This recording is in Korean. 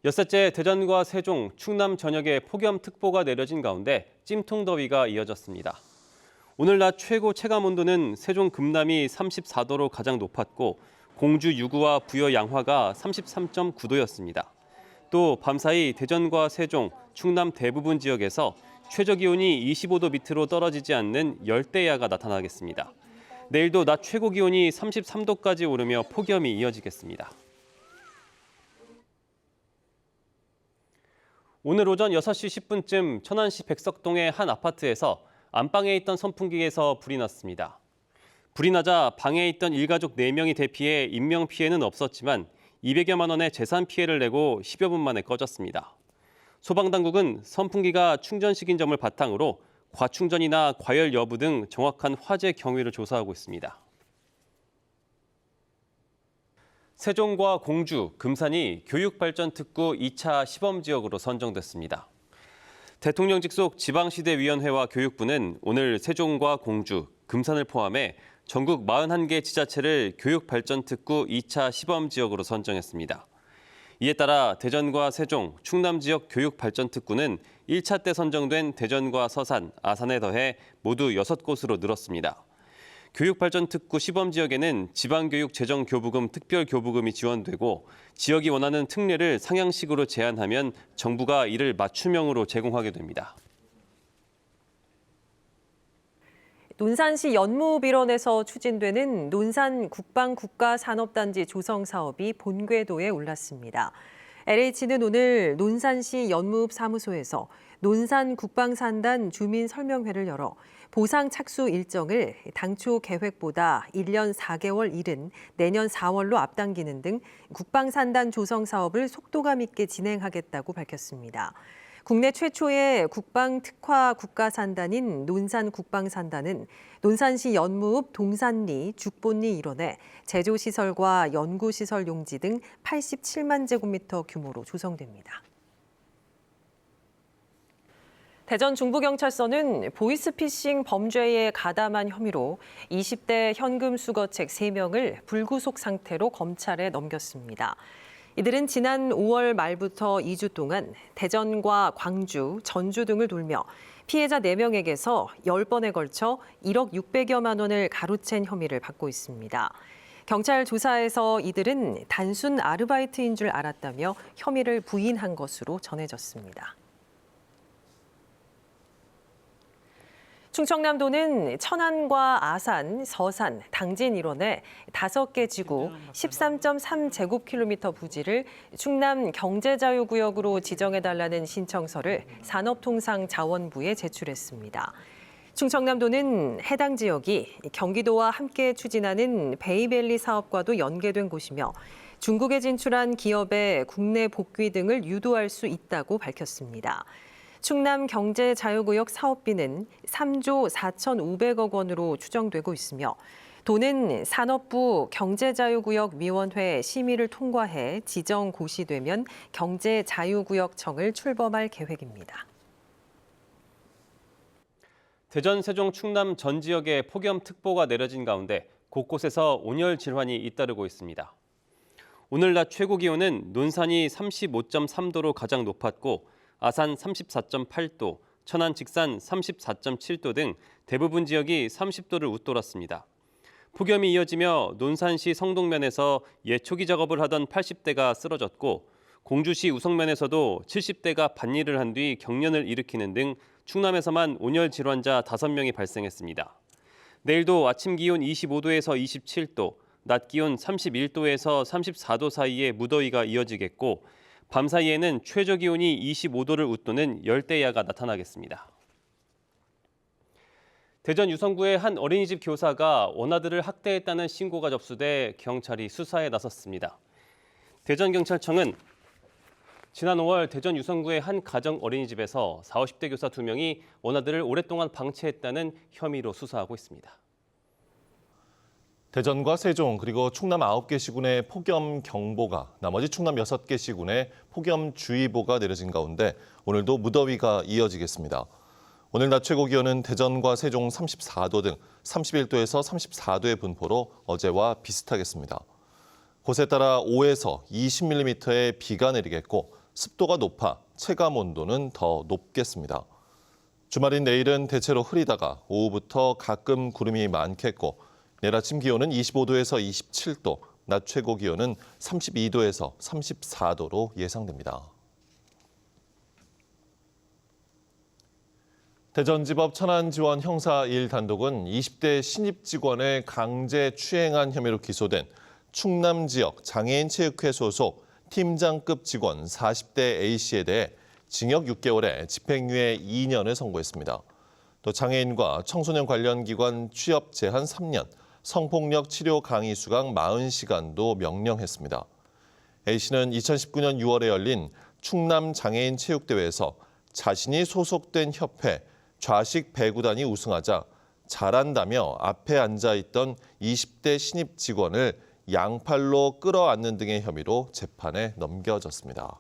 엿새째 대전과 세종, 충남 전역에 폭염특보가 내려진 가운데 찜통더위가 이어졌습니다. 오늘 낮 최고 체감온도는 세종 금남이 34도로 가장 높았고 공주 유구와 부여 양화가 33.9도였습니다. 또 밤사이 대전과 세종, 충남 대부분 지역에서 최저기온이 25도 밑으로 떨어지지 않는 열대야가 나타나겠습니다. 내일도 낮 최고기온이 33도까지 오르며 폭염이 이어지겠습니다. 오늘 오전 6시 10분쯤 천안시 백석동의 한 아파트에서 안방에 있던 선풍기에서 불이 났습니다. 불이 나자 방에 있던 일가족 4명이 대피해 인명피해는 없었지만 200여만 원의 재산 피해를 내고 10여 분 만에 꺼졌습니다. 소방당국은 선풍기가 충전식인 점을 바탕으로 과충전이나 과열 여부 등 정확한 화재 경위를 조사하고 있습니다. 세종과 공주, 금산이 교육발전특구 2차 시범지역으로 선정됐습니다. 대통령 직속 지방시대위원회와 교육부는 오늘 세종과 공주, 금산을 포함해 전국 41개 지자체를 교육발전특구 2차 시범지역으로 선정했습니다. 이에 따라 대전과 세종, 충남 지역 교육발전특구는 1차 때 선정된 대전과 서산, 아산에 더해 모두 6곳으로 늘었습니다. 교육발전특구 시범지역에는 지방교육재정교부금 특별교부금이 지원되고 지역이 원하는 특례를 상향식으로 제안하면 정부가 이를 맞춤형으로 제공하게 됩니다. 논산시 연무읍 일원에서 추진되는 논산 국방국가산업단지 조성 사업이 본궤도에 올랐습니다. LH는 오늘 논산시 연무읍 사무소에서 논산 국방산단 주민 설명회를 열어 보상 착수 일정을 당초 계획보다 1년 4개월 이른 내년 4월로 앞당기는 등 국방산단 조성 사업을 속도감 있게 진행하겠다고 밝혔습니다. 국내 최초의 국방특화 국가산단인 논산국방산단은 논산시 연무읍 동산리, 죽본리 일원에 제조시설과 연구시설 용지 등 87만 제곱미터 규모로 조성됩니다. 대전 중부경찰서는 보이스피싱 범죄에 가담한 혐의로 20대 현금 수거책 3명을 불구속 상태로 검찰에 넘겼습니다. 이들은 지난 5월 말부터 2주 동안 대전과 광주, 전주 등을 돌며 피해자 4명에게서 10번에 걸쳐 1억 600여만 원을 가로챈 혐의를 받고 있습니다. 경찰 조사에서 이들은 단순 아르바이트인 줄 알았다며 혐의를 부인한 것으로 전해졌습니다. 충청남도는 천안과 아산, 서산, 당진 일원에 5개 지구 13.3제곱킬로미터 부지를 충남 경제자유구역으로 지정해달라는 신청서를 산업통상자원부에 제출했습니다. 충청남도는 해당 지역이 경기도와 함께 추진하는 베이밸리 사업과도 연계된 곳이며 중국에 진출한 기업의 국내 복귀 등을 유도할 수 있다고 밝혔습니다. 충남경제자유구역 사업비는 3조 4,500억 원으로 추정되고 있으며 도는 산업부 경제자유구역위원회 심의를 통과해 지정 고시되면 경제자유구역청을 출범할 계획입니다. 대전, 세종, 충남 전 지역에 폭염특보가 내려진 가운데 곳곳에서 온열 질환이 잇따르고 있습니다. 오늘 낮 최고 기온은 논산이 35.3도로 가장 높았고 아산 34.8도, 천안 직산 34.7도 등 대부분 지역이 30도를 웃돌았습니다. 폭염이 이어지며 논산시 성동면에서 예초기 작업을 하던 80대가 쓰러졌고 공주시 우성면에서도 70대가 밭일을 한 뒤 경련을 일으키는 등 충남에서만 온열 질환자 5명이 발생했습니다. 내일도 아침 기온 25도에서 27도, 낮 기온 31도에서 34도 사이의 무더위가 이어지겠고 밤사이에는 최저기온이 25도를 웃도는 열대야가 나타나겠습니다. 대전 유성구의 한 어린이집 교사가 원아들을 학대했다는 신고가 접수돼 경찰이 수사에 나섰습니다. 대전경찰청은 지난 5월 대전 유성구의 한 가정 어린이집에서 40, 50대 교사 2명이 원아들을 오랫동안 방치했다는 혐의로 수사하고 있습니다. 대전과 세종 그리고 충남 9개 시군의 폭염 경보가 나머지 충남 6개 시군에 폭염 주의보가 내려진 가운데 오늘도 무더위가 이어지겠습니다. 오늘 낮 최고 기온은 대전과 세종 34도 등 31도에서 34도의 분포로 어제와 비슷하겠습니다. 곳에 따라 5에서 20mm의 비가 내리겠고 습도가 높아 체감 온도는 더 높겠습니다. 주말인 내일은 대체로 흐리다가 오후부터 가끔 구름이 많겠고 내일 아침 기온은 25도에서 27도, 낮 최고 기온은 32도에서 34도로 예상됩니다. 대전지법 천안지원 형사 1단독은 20대 신입 직원을 강제 추행한 혐의로 기소된 충남 지역 장애인 체육회 소속 팀장급 직원 40대 A씨에 대해 징역 6개월에 집행유예 2년을 선고했습니다. 또 장애인과 청소년 관련 기관 취업 제한 3년, 성폭력 치료 강의 수강 40시간도 명령했습니다. A씨는 2019년 6월에 열린 충남 장애인 체육대회에서 자신이 소속된 협회 좌식 배구단이 우승하자 잘한다며 앞에 앉아있던 20대 신입 직원을 양팔로 끌어안는 등의 혐의로 재판에 넘겨졌습니다.